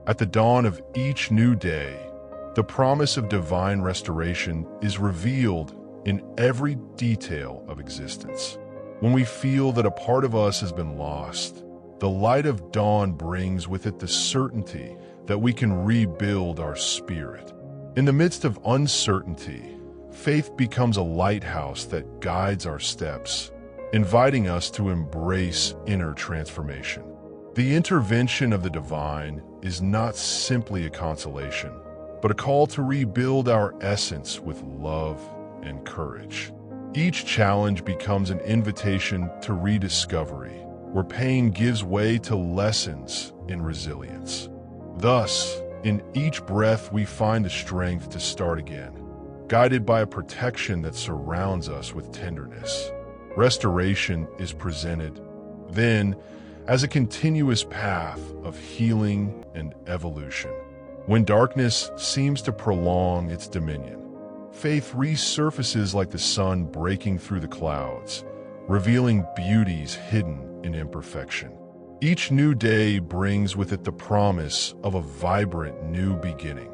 At the dawn of each new day, the promise of divine restoration is revealed in every detail of existence. When we feel that a part of us has been lost, the light of dawn brings with it the certainty that we can rebuild our spirit. In the midst of uncertainty, faith becomes a lighthouse that guides our steps, inviting us to embrace inner transformation. The intervention of the divine is not simply a consolation, but a call to rebuild our essence with love and courage. Each challenge becomes an invitation to rediscovery, where pain gives way to lessons in resilience. Thus, in each breath we find the strength to start again, guided by a protection that surrounds us with tenderness. Restoration is presented, then, as a continuous path of healing and evolution. When darkness seems to prolong its dominion, faith resurfaces like the sun breaking through the clouds, revealing beauties hidden in imperfection. Each new day brings with it the promise of a vibrant new beginning,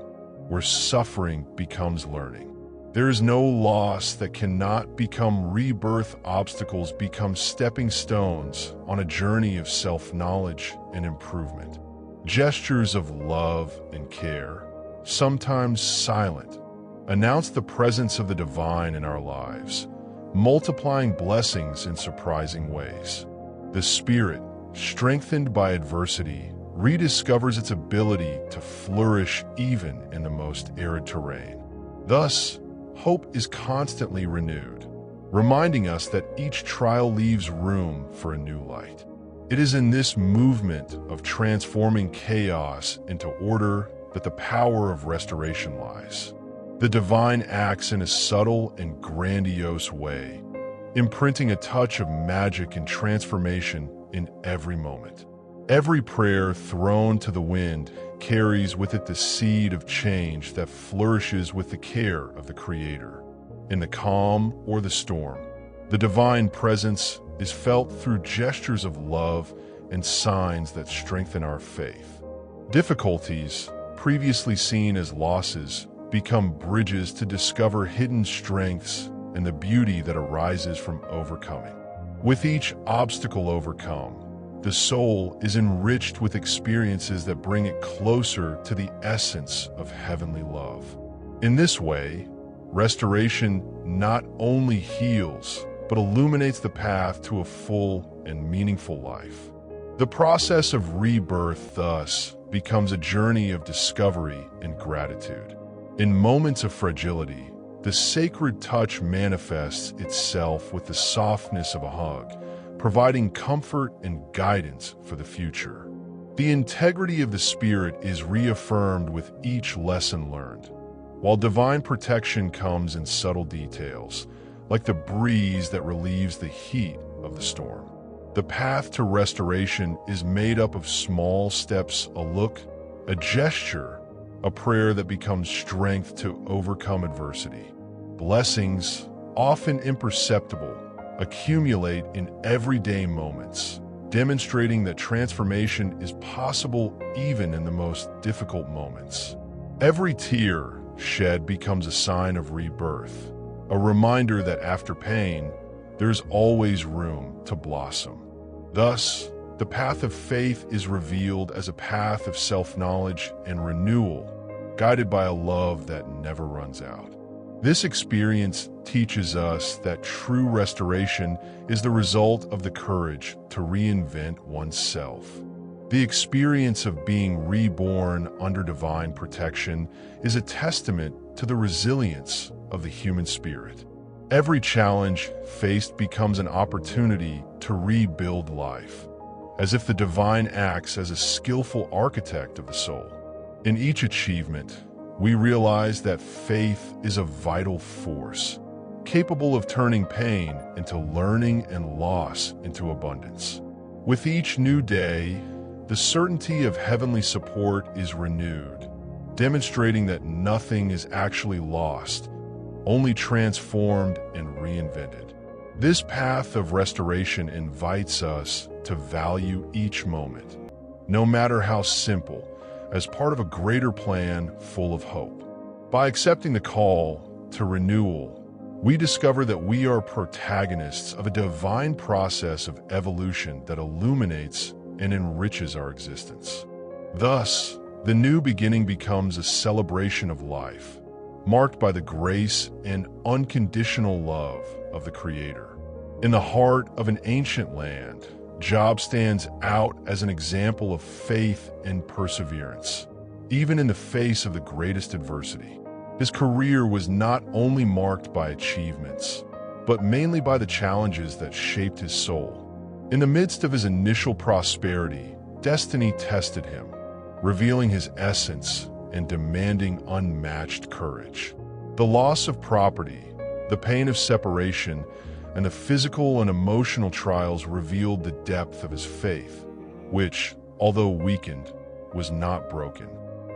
where suffering becomes learning. There is no loss that cannot become rebirth. Obstacles become stepping stones on a journey of self-knowledge and improvement. Gestures of love and care, sometimes silent, announce the presence of the divine in our lives, multiplying blessings in surprising ways. The spirit, strengthened by adversity, rediscovers its ability to flourish even in the most arid terrain. Thus, hope is constantly renewed, reminding us that each trial leaves room for a new light. It is in this movement of transforming chaos into order that the power of restoration lies. The divine acts in a subtle and grandiose way, imprinting a touch of magic and transformation in every moment. Every prayer thrown to the wind carries with it the seed of change that flourishes with the care of the Creator. In the calm or the storm, the divine presence is felt through gestures of love and signs that strengthen our faith. Difficulties, previously seen as losses, become bridges to discover hidden strengths and the beauty that arises from overcoming. With each obstacle overcome, the soul is enriched with experiences that bring it closer to the essence of heavenly love. In this way, restoration not only heals, but illuminates the path to a full and meaningful life. The process of rebirth, thus, becomes a journey of discovery and gratitude. In moments of fragility, the sacred touch manifests itself with the softness of a hug, providing comfort and guidance for the future. The integrity of the spirit is reaffirmed with each lesson learned, while divine protection comes in subtle details, like the breeze that relieves the heat of the storm. The path to restoration is made up of small steps, a look, a gesture, a prayer that becomes strength to overcome adversity. Blessings, often imperceptible, accumulate in everyday moments, demonstrating that transformation is possible even in the most difficult moments. Every tear shed becomes a sign of rebirth, a reminder that after pain, there's always room to blossom. Thus, the path of faith is revealed as a path of self-knowledge and renewal, guided by a love that never runs out. This experience teaches us that true restoration is the result of the courage to reinvent oneself. The experience of being reborn under divine protection is a testament to the resilience of the human spirit. Every challenge faced becomes an opportunity to rebuild life, as if the divine acts as a skillful architect of the soul. In each achievement, we realize that faith is a vital force, capable of turning pain into learning and loss into abundance. With each new day, the certainty of heavenly support is renewed, demonstrating that nothing is actually lost, only transformed and reinvented. This path of restoration invites us to value each moment, no matter how simple, as part of a greater plan full of hope. By accepting the call to renewal, we discover that we are protagonists of a divine process of evolution that illuminates and enriches our existence. Thus, the new beginning becomes a celebration of life, marked by the grace and unconditional love of the Creator. In the heart of an ancient land, Job stands out as an example of faith and perseverance, even in the face of the greatest adversity. His career was not only marked by achievements, but mainly by the challenges that shaped his soul. In the midst of his initial prosperity, destiny tested him, revealing his essence and demanding unmatched courage. The loss of property, the pain of separation, and the physical and emotional trials revealed the depth of his faith, which, although weakened, was not broken.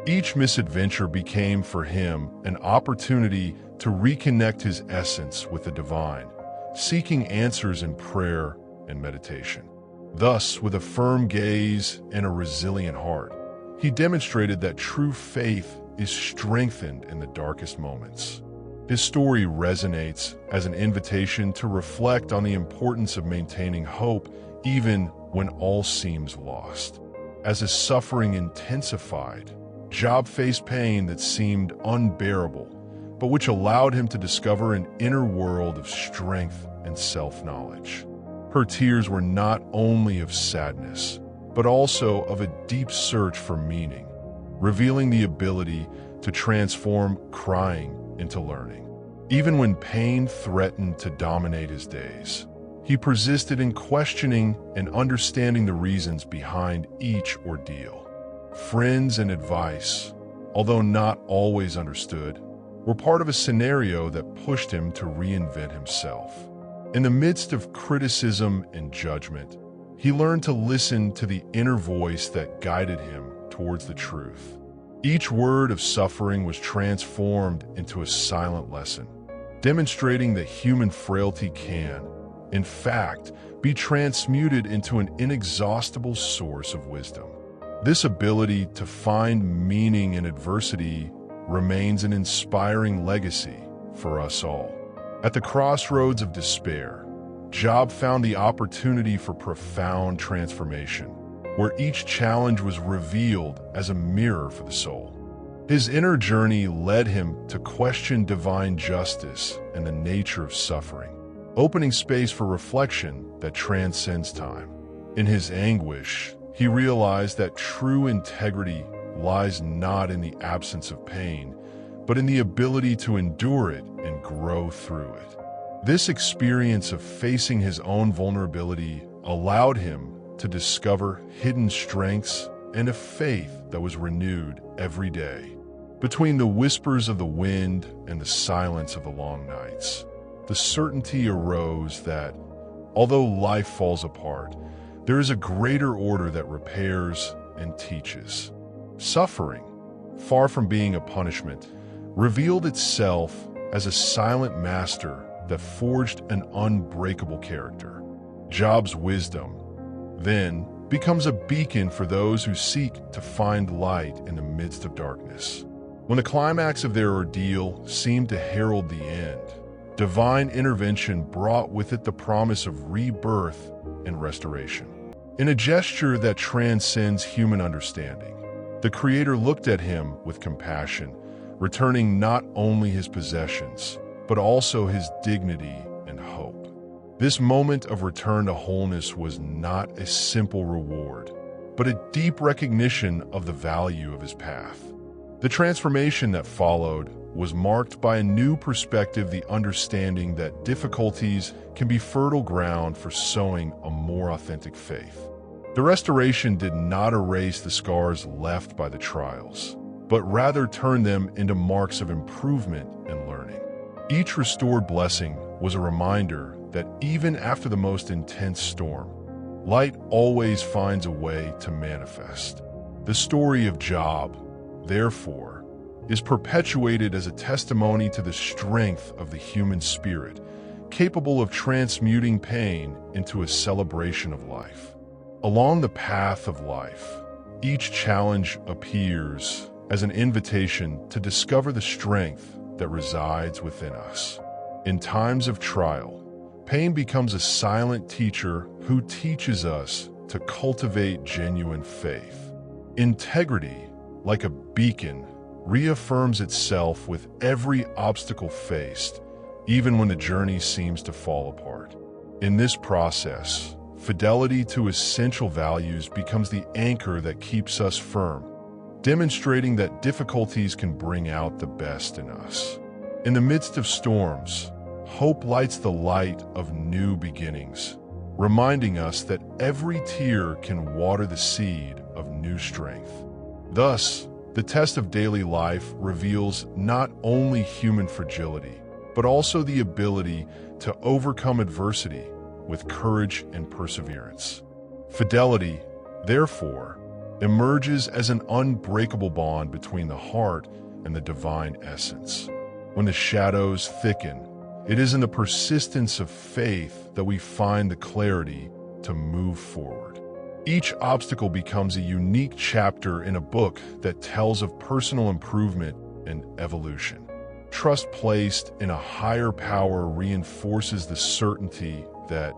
Each misadventure became for him an opportunity to reconnect his essence with the divine, seeking answers in prayer and meditation. Thus, with a firm gaze and a resilient heart, he demonstrated that true faith is strengthened in the darkest moments. His story resonates as an invitation to reflect on the importance of maintaining hope even when all seems lost. As his suffering intensified, Job faced pain that seemed unbearable, but which allowed him to discover an inner world of strength and self-knowledge. Her tears were not only of sadness, but also of a deep search for meaning, revealing the ability to transform crying into learning. Even when pain threatened to dominate his days, he persisted in questioning and understanding the reasons behind each ordeal. Friends and advice, although not always understood, were part of a scenario that pushed him to reinvent himself. In the midst of criticism and judgment, he learned to listen to the inner voice that guided him towards the truth. Each word of suffering was transformed into a silent lesson, demonstrating that human frailty can, in fact, be transmuted into an inexhaustible source of wisdom. This ability to find meaning in adversity remains an inspiring legacy for us all. At the crossroads of despair, Job found the opportunity for profound transformation, where each challenge was revealed as a mirror for the soul. His inner journey led him to question divine justice and the nature of suffering, opening space for reflection that transcends time. In his anguish, he realized that true integrity lies not in the absence of pain, but in the ability to endure it and grow through it. This experience of facing his own vulnerability allowed him to discover hidden strengths and a faith that was renewed every day. Between the whispers of the wind and the silence of the long nights, the certainty arose that, although life falls apart, there is a greater order that repairs and teaches. Suffering, far from being a punishment, revealed itself as a silent master that forged an unbreakable character. Job's wisdom, then, becomes a beacon for those who seek to find light in the midst of darkness. When the climax of their ordeal seemed to herald the end, divine intervention brought with it the promise of rebirth and restoration. In a gesture that transcends human understanding, the Creator looked at him with compassion, returning not only his possessions, but also his dignity and hope. This moment of return to wholeness was not a simple reward, but a deep recognition of the value of his path. The transformation that followed was marked by a new perspective, the understanding that difficulties can be fertile ground for sowing a more authentic faith. The restoration did not erase the scars left by the trials, but rather turned them into marks of improvement and learning. Each restored blessing was a reminder that even after the most intense storm, light always finds a way to manifest. The story of Job, therefore, is perpetuated as a testimony to the strength of the human spirit, capable of transmuting pain into a celebration of life. Along the path of life, Each challenge appears as an invitation to discover the strength that resides within us. In times of trial, pain becomes a silent teacher who teaches us to cultivate genuine faith. Integrity, like a beacon, reaffirms itself with every obstacle faced, even when the journey seems to fall apart. In this process, fidelity to essential values becomes the anchor that keeps us firm, demonstrating that difficulties can bring out the best in us. In the midst of storms, hope lights the light of new beginnings, reminding us that every tear can water the seed of new strength. Thus, the test of daily life reveals not only human fragility, but also the ability to overcome adversity with courage and perseverance. Fidelity, therefore, emerges as an unbreakable bond between the heart and the divine essence. When the shadows thicken, it is in the persistence of faith that we find the clarity to move forward. Each obstacle becomes a unique chapter in a book that tells of personal improvement and evolution. Trust placed in a higher power reinforces the certainty that,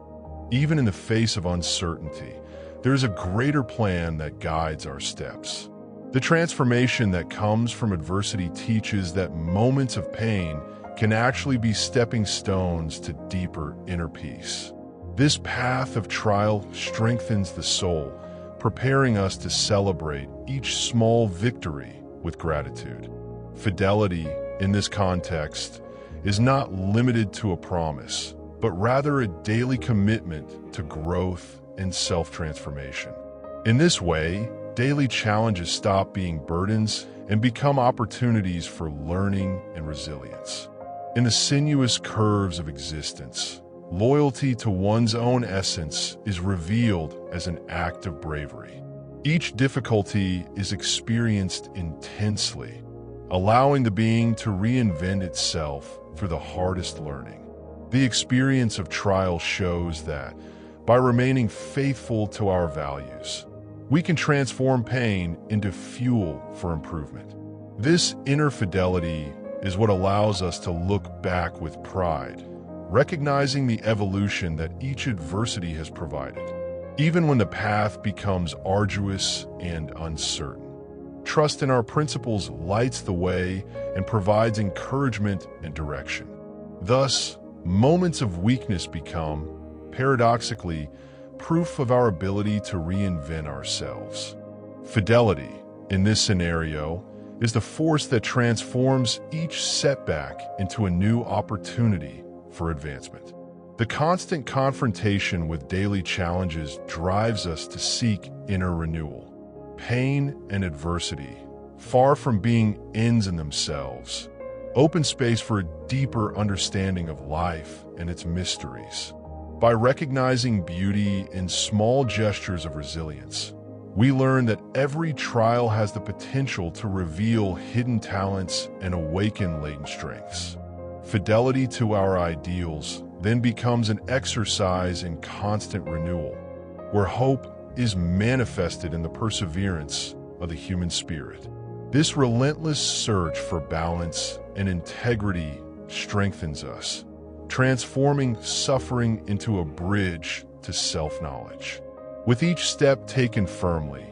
even in the face of uncertainty, there is a greater plan that guides our steps. The transformation that comes from adversity teaches that moments of pain can actually be stepping stones to deeper inner peace. This path of trial strengthens the soul, preparing us to celebrate each small victory with gratitude. Fidelity, in this context, is not limited to a promise, but rather a daily commitment to growth and self-transformation. In this way, daily challenges stop being burdens and become opportunities for learning and resilience. In the sinuous curves of existence, loyalty to one's own essence is revealed as an act of bravery. Each difficulty is experienced intensely, allowing the being to reinvent itself through the hardest learning. The experience of trial shows that, by remaining faithful to our values, we can transform pain into fuel for improvement. This inner fidelity is what allows us to look back with pride, recognizing the evolution that each adversity has provided. Even when the path becomes arduous and uncertain, trust in our principles lights the way and provides encouragement and direction. Thus, moments of weakness become, paradoxically, proof of our ability to reinvent ourselves. Fidelity, in this scenario, is the force that transforms each setback into a new opportunity for advancement. The constant confrontation with daily challenges drives us to seek inner renewal. Pain and adversity, far from being ends in themselves, open space for a deeper understanding of life and its mysteries. By recognizing beauty in small gestures of resilience, we learn that every trial has the potential to reveal hidden talents and awaken latent strengths. Fidelity to our ideals then becomes an exercise in constant renewal, where hope is manifested in the perseverance of the human spirit. This relentless search for balance and integrity strengthens us, transforming suffering into a bridge to self-knowledge. With each step taken firmly,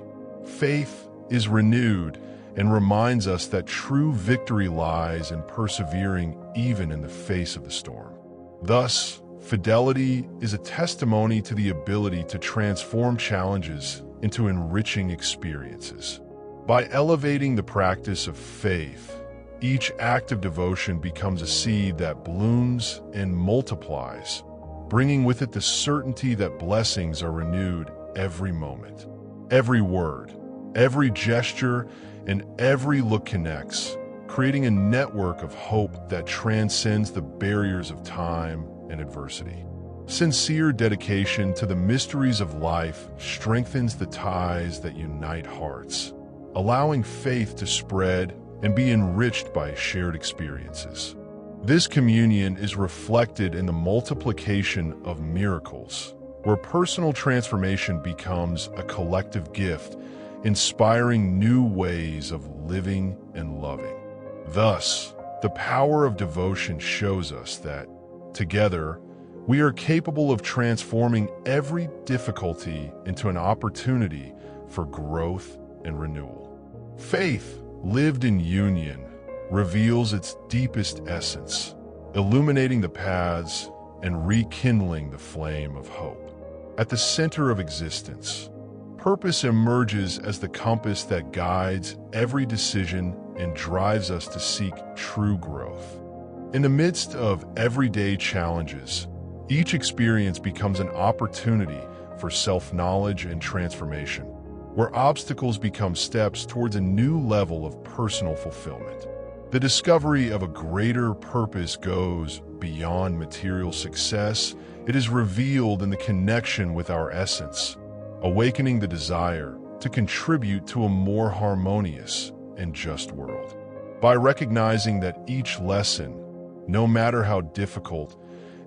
faith is renewed and reminds us that true victory lies in persevering even in the face of the storm. Thus, fidelity is a testimony to the ability to transform challenges into enriching experiences. By elevating the practice of faith, each act of devotion becomes a seed that blooms and multiplies, bringing with it the certainty that blessings are renewed every moment. Every word, every gesture, and every look connects, creating a network of hope that transcends the barriers of time and adversity. Sincere dedication to the mysteries of life strengthens the ties that unite hearts, allowing faith to spread and be enriched by shared experiences. This communion is reflected in the multiplication of miracles, where personal transformation becomes a collective gift, inspiring new ways of living and loving. Thus, the power of devotion shows us that, together, we are capable of transforming every difficulty into an opportunity for growth and renewal. Faith, lived in union, reveals its deepest essence, illuminating the paths and rekindling the flame of hope. At the center of existence, purpose emerges as the compass that guides every decision and drives us to seek true growth. In the midst of everyday challenges, each experience becomes an opportunity for self-knowledge and transformation, where obstacles become steps towards a new level of personal fulfillment. The discovery of a greater purpose goes beyond material success. It is revealed in the connection with our essence, awakening the desire to contribute to a more harmonious and just world. By recognizing that each lesson, no matter how difficult,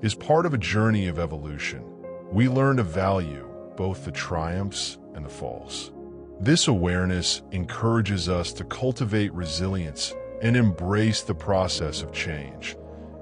is part of a journey of evolution, we learn to value both the triumphs and the falls. This awareness encourages us to cultivate resilience and embrace the process of change,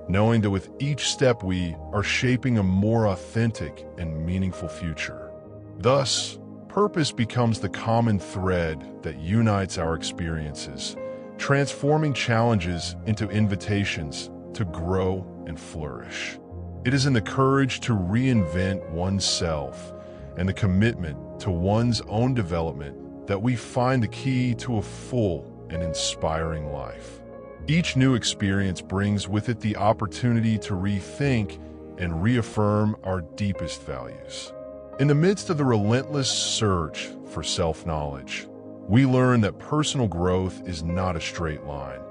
knowing that with each step we are shaping a more authentic and meaningful future. Thus, purpose becomes the common thread that unites our experiences, transforming challenges into invitations to grow and flourish. It is in the courage to reinvent oneself and the commitment to one's own development that we find the key to a full and inspiring life. Each new experience brings with it the opportunity to rethink and reaffirm our deepest values. In the midst of the relentless search for self-knowledge, we learn that personal growth is not a straight line,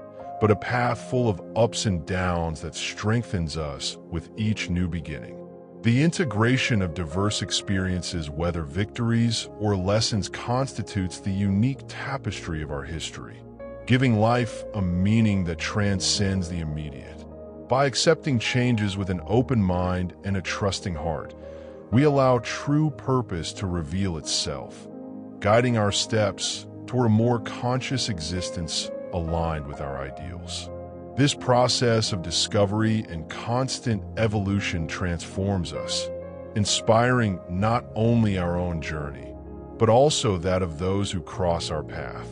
but a path full of ups and downs that strengthens us with each new beginning. The integration of diverse experiences, whether victories or lessons, constitutes the unique tapestry of our history, giving life a meaning that transcends the immediate. By accepting changes with an open mind and a trusting heart, we allow true purpose to reveal itself, guiding our steps toward a more conscious existence aligned with our ideals. This process of discovery and constant evolution transforms us, inspiring not only our own journey, but also that of those who cross our path.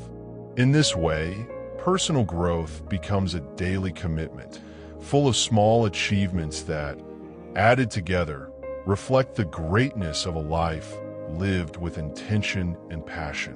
In this way, personal growth becomes a daily commitment, full of small achievements that, added together, reflect the greatness of a life lived with intention and passion.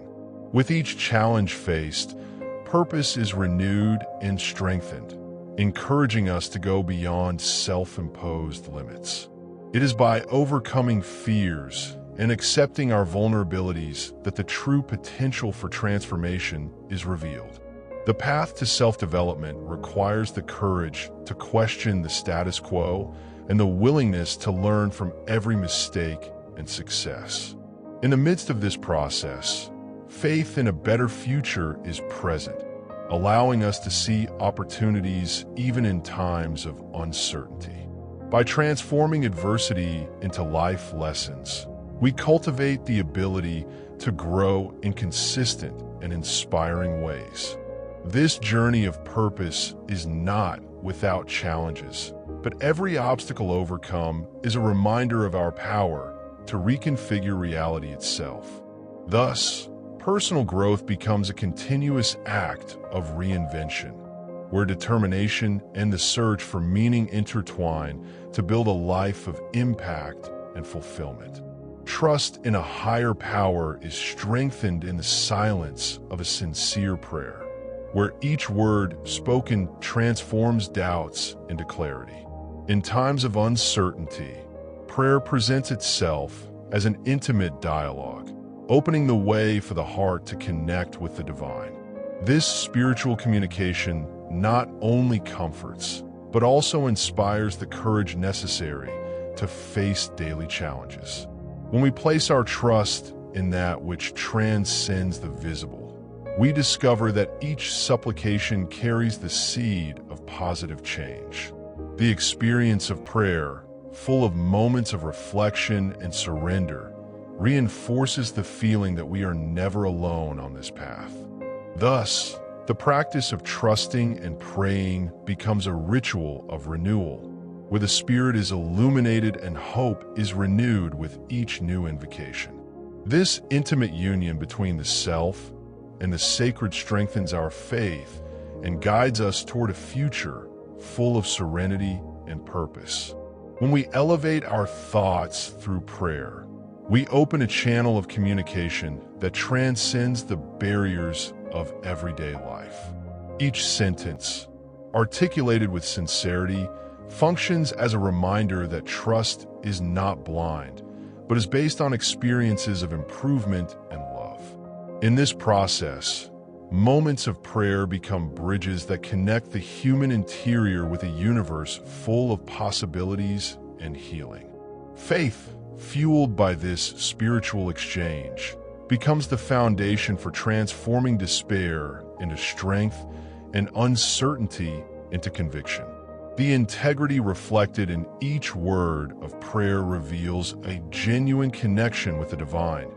With each challenge faced, purpose is renewed and strengthened, encouraging us to go beyond self-imposed limits. It is by overcoming fears and accepting our vulnerabilities that the true potential for transformation is revealed. The path to self-development requires the courage to question the status quo and the willingness to learn from every mistake and success. In the midst of this process, faith in a better future is present, allowing us to see opportunities even in times of uncertainty. By transforming adversity into life lessons, we cultivate the ability to grow in consistent and inspiring ways. This journey of purpose is not without challenges, but every obstacle overcome is a reminder of our power to reconfigure reality itself. Thus, personal growth becomes a continuous act of reinvention, where determination and the search for meaning intertwine to build a life of impact and fulfillment. Trust in a higher power is strengthened in the silence of a sincere prayer, where each word spoken transforms doubts into clarity. In times of uncertainty, prayer presents itself as an intimate dialogue, opening the way for the heart to connect with the divine. This spiritual communication not only comforts, but also inspires the courage necessary to face daily challenges. When we place our trust in that which transcends the visible, we discover that each supplication carries the seed of positive change. The experience of prayer, full of moments of reflection and surrender, reinforces the feeling that we are never alone on this path. Thus, the practice of trusting and praying becomes a ritual of renewal, where the spirit is illuminated and hope is renewed with each new invocation. This intimate union between the self and the sacred strengthens our faith and guides us toward a future full of serenity and purpose. When we elevate our thoughts through prayer, we open a channel of communication that transcends the barriers of everyday life. Each sentence, articulated with sincerity, functions as a reminder that trust is not blind, but is based on experiences of improvement and love. In this process, moments of prayer become bridges that connect the human interior with a universe full of possibilities and healing. Faith, fueled by this spiritual exchange, becomes the foundation for transforming despair into strength and uncertainty into conviction. The integrity reflected in each word of prayer reveals a genuine connection with the divine,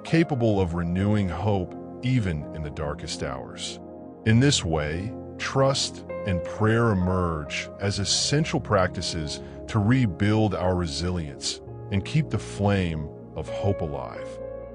capable of renewing hope even in the darkest hours. In this way, trust and prayer emerge as essential practices to rebuild our resilience and keep the flame of hope alive.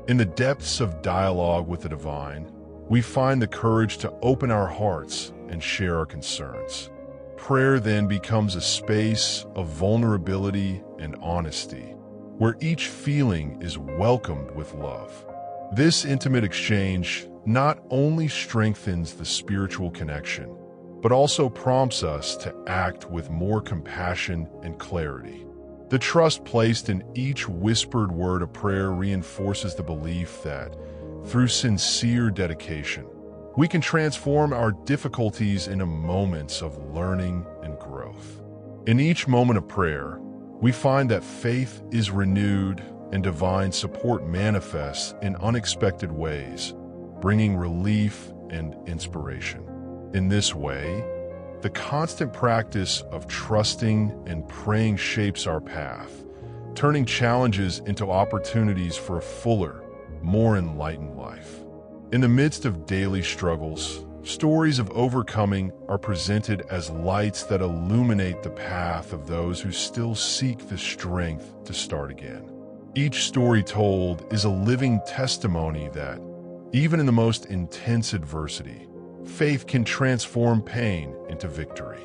In the depths of dialogue with the divine, we find the courage to open our hearts and share our concerns. Prayer then becomes a space of vulnerability and honesty, where each feeling is welcomed with love. This intimate exchange not only strengthens the spiritual connection, but also prompts us to act with more compassion and clarity. The trust placed in each whispered word of prayer reinforces the belief that, through sincere dedication, we can transform our difficulties into moments of learning and growth. In each moment of prayer, we find that faith is renewed and divine support manifests in unexpected ways, bringing relief and inspiration. In this way, the constant practice of trusting and praying shapes our path, turning challenges into opportunities for a fuller, more enlightened life. In the midst of daily struggles, stories of overcoming are presented as lights that illuminate the path of those who still seek the strength to start again. Each story told is a living testimony that, even in the most intense adversity, faith can transform pain into victory.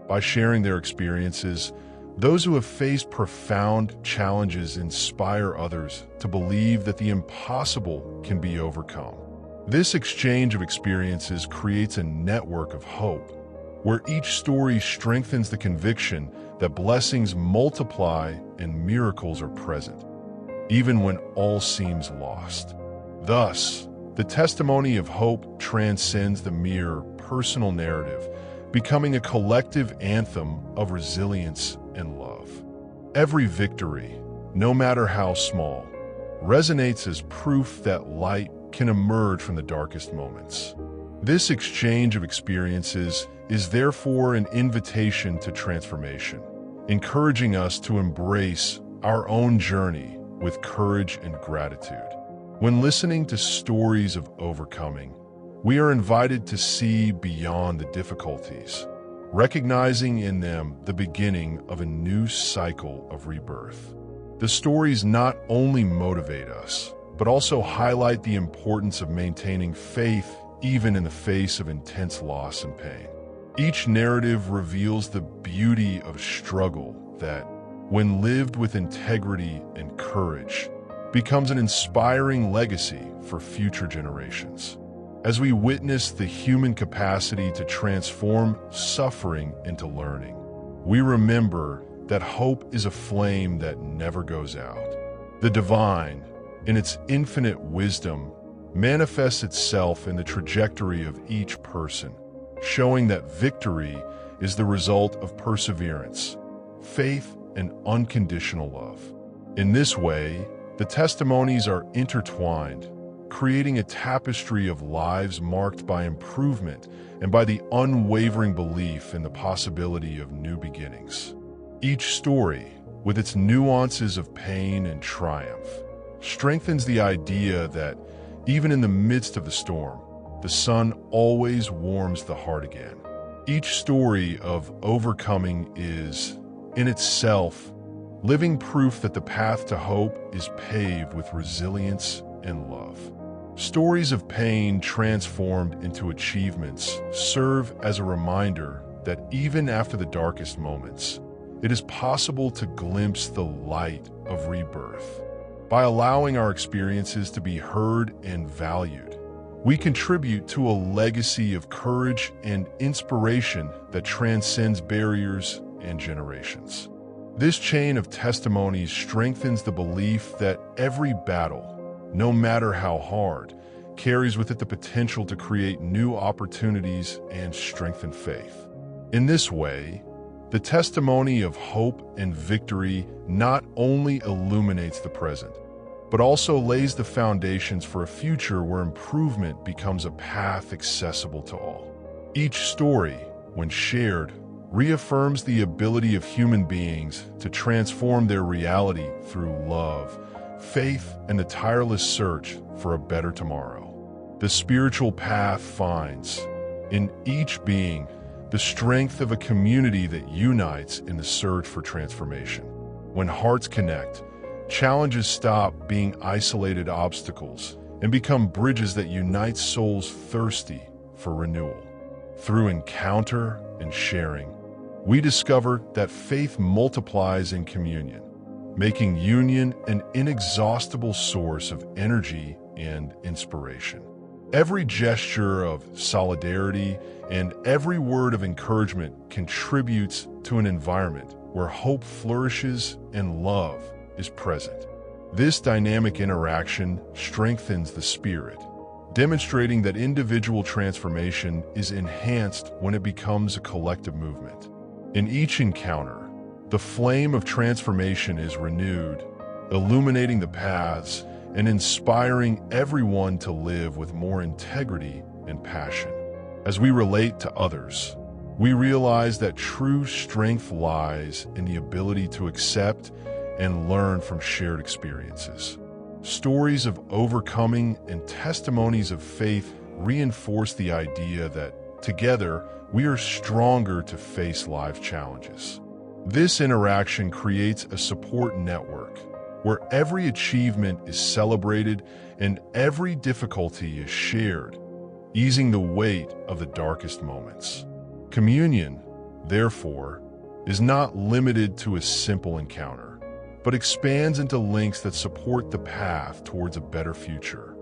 By sharing their experiences, those who have faced profound challenges inspire others to believe that the impossible can be overcome. This exchange of experiences creates a network of hope, where each story strengthens the conviction that blessings multiply and miracles are present, even when all seems lost. Thus, the testimony of hope transcends the mere personal narrative, becoming a collective anthem of resilience and love. Every victory, no matter how small, resonates as proof that light can emerge from the darkest moments. This exchange of experiences is therefore an invitation to transformation, encouraging us to embrace our own journey with courage and gratitude. When listening to stories of overcoming, we are invited to see beyond the difficulties, recognizing in them the beginning of a new cycle of rebirth. The stories not only motivate us, but also highlight the importance of maintaining faith even in the face of intense loss and pain. Each narrative reveals the beauty of struggle that, when lived with integrity and courage, becomes an inspiring legacy for future generations. As we witness the human capacity to transform suffering into learning, we remember that hope is a flame that never goes out. The divine, in its infinite wisdom, manifests itself in the trajectory of each person, showing that victory is the result of perseverance, faith, and unconditional love. In this way, the testimonies are intertwined, creating a tapestry of lives marked by improvement and by the unwavering belief in the possibility of new beginnings. Each story, with its nuances of pain and triumph, strengthens the idea that even in the midst of the storm, the sun always warms the heart again. Each story of overcoming is, in itself, living proof that the path to hope is paved with resilience and love. Stories of pain transformed into achievements serve as a reminder that even after the darkest moments, it is possible to glimpse the light of rebirth. By allowing our experiences to be heard and valued, we contribute to a legacy of courage and inspiration that transcends barriers and generations. This chain of testimonies strengthens the belief that every battle, no matter how hard, carries with it the potential to create new opportunities and strengthen faith. In this way, the testimony of hope and victory not only illuminates the present, but also lays the foundations for a future where improvement becomes a path accessible to all. Each story, when shared, reaffirms the ability of human beings to transform their reality through love, faith, and the tireless search for a better tomorrow. The spiritual path finds, in each being, the strength of a community that unites in the search for transformation. When hearts connect, challenges stop being isolated obstacles and become bridges that unite souls thirsty for renewal. Through encounter and sharing, we discover that faith multiplies in communion, making union an inexhaustible source of energy and inspiration. Every gesture of solidarity and every word of encouragement contributes to an environment where hope flourishes and love is present. This dynamic interaction strengthens the spirit, demonstrating that individual transformation is enhanced when it becomes a collective movement. In each encounter, the flame of transformation is renewed, illuminating the paths and inspiring everyone to live with more integrity and passion. As we relate to others, we realize that true strength lies in the ability to accept and learn from shared experiences. Stories of overcoming and testimonies of faith reinforce the idea that, together, we are stronger to face life's challenges. This interaction creates a support network where every achievement is celebrated and every difficulty is shared, easing the weight of the darkest moments. Communion, therefore, is not limited to a simple encounter, but expands into links that support the path towards a better future.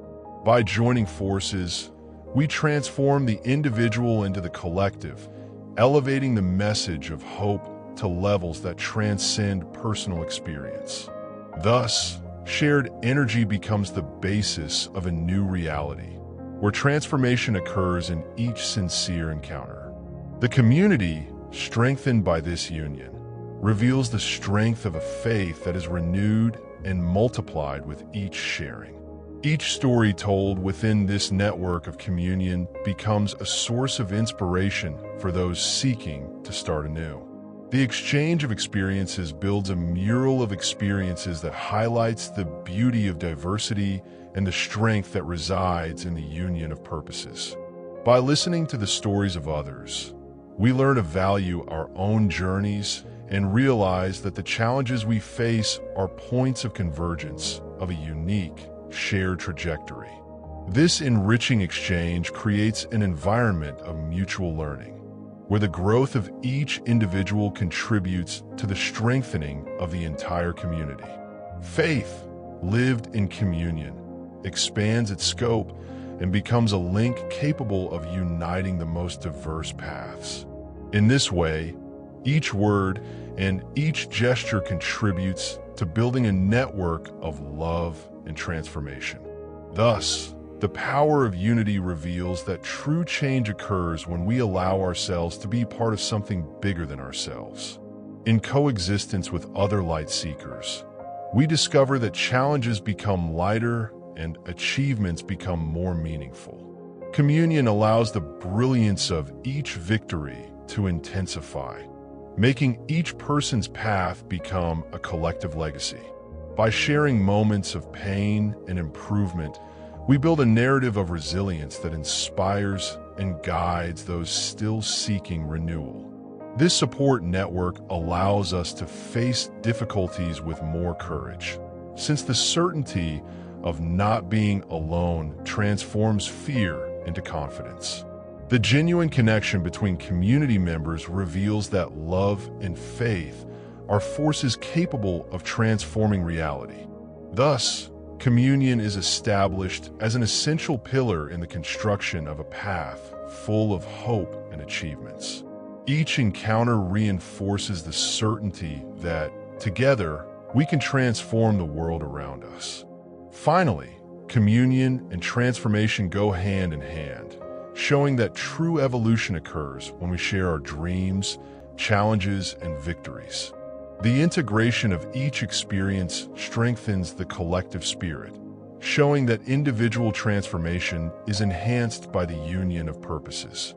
By joining forces, we transform the individual into the collective, elevating the message of hope to levels that transcend personal experience. Thus, shared energy becomes the basis of a new reality, where transformation occurs in each sincere encounter. The community, strengthened by this union, reveals the strength of a faith that is renewed and multiplied with each sharing. Each story told within this network of communion becomes a source of inspiration for those seeking to start anew. The exchange of experiences builds a mural of experiences that highlights the beauty of diversity and the strength that resides in the union of purposes. By listening to the stories of others, we learn to value our own journeys and realize that the challenges we face are points of convergence of a unique, shared trajectory. This enriching exchange creates an environment of mutual learning, where the growth of each individual contributes to the strengthening of the entire community. Faith, lived in communion, expands its scope and becomes a link capable of uniting the most diverse paths. In this way, each word and each gesture contributes to building a network of love and transformation. Thus, the power of unity reveals that true change occurs when we allow ourselves to be part of something bigger than ourselves. In coexistence with other light seekers, we discover that challenges become lighter and achievements become more meaningful. Communion allows the brilliance of each victory to intensify, making each person's path become a collective legacy. By sharing moments of pain and improvement, we build a narrative of resilience that inspires and guides those still seeking renewal. This support network allows us to face difficulties with more courage, since the certainty of not being alone transforms fear into confidence. The genuine connection between community members reveals that love and faith are forces capable of transforming reality. Thus, communion is established as an essential pillar in the construction of a path full of hope and achievements. Each encounter reinforces the certainty that, together, we can transform the world around us. Finally, communion and transformation go hand in hand, showing that true evolution occurs when we share our dreams, challenges, and victories. The integration of each experience strengthens the collective spirit, showing that individual transformation is enhanced by the union of purposes.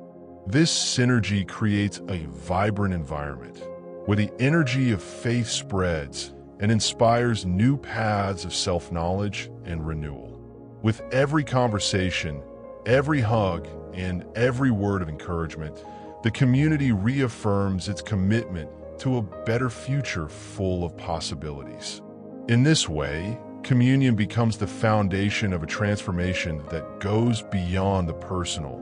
This synergy creates a vibrant environment where the energy of faith spreads and inspires new paths of self-knowledge and renewal. With every conversation, every hug, and every word of encouragement, the community reaffirms its commitment to a better future full of possibilities. In this way, communion becomes the foundation of a transformation that goes beyond the personal,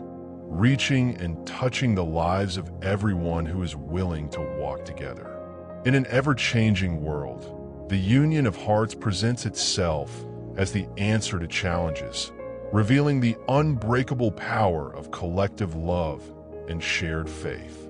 reaching and touching the lives of everyone who is willing to walk together. In an ever-changing world, the union of hearts presents itself as the answer to challenges, revealing the unbreakable power of collective love and shared faith.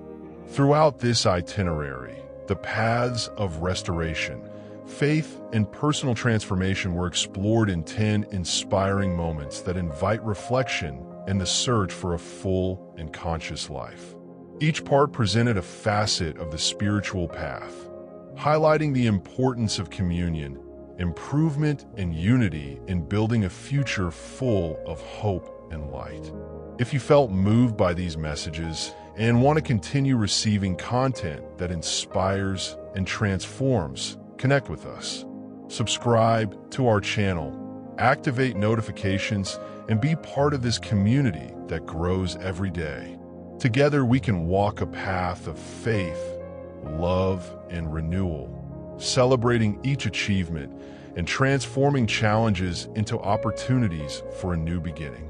Throughout this itinerary, the paths of restoration, faith, and personal transformation were explored in 10 inspiring moments that invite reflection and the search for a full and conscious life. Each part presented a facet of the spiritual path, highlighting the importance of communion, improvement, and unity in building a future full of hope and light. If you felt moved by these messages and want to continue receiving content that inspires and transforms, connect with us. Subscribe to our channel, activate notifications, and be part of this community that grows every day. Together, we can walk a path of faith, love, and renewal, celebrating each achievement and transforming challenges into opportunities for a new beginning.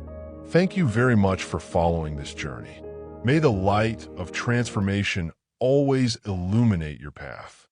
Thank you very much for following this journey. May the light of transformation always illuminate your path.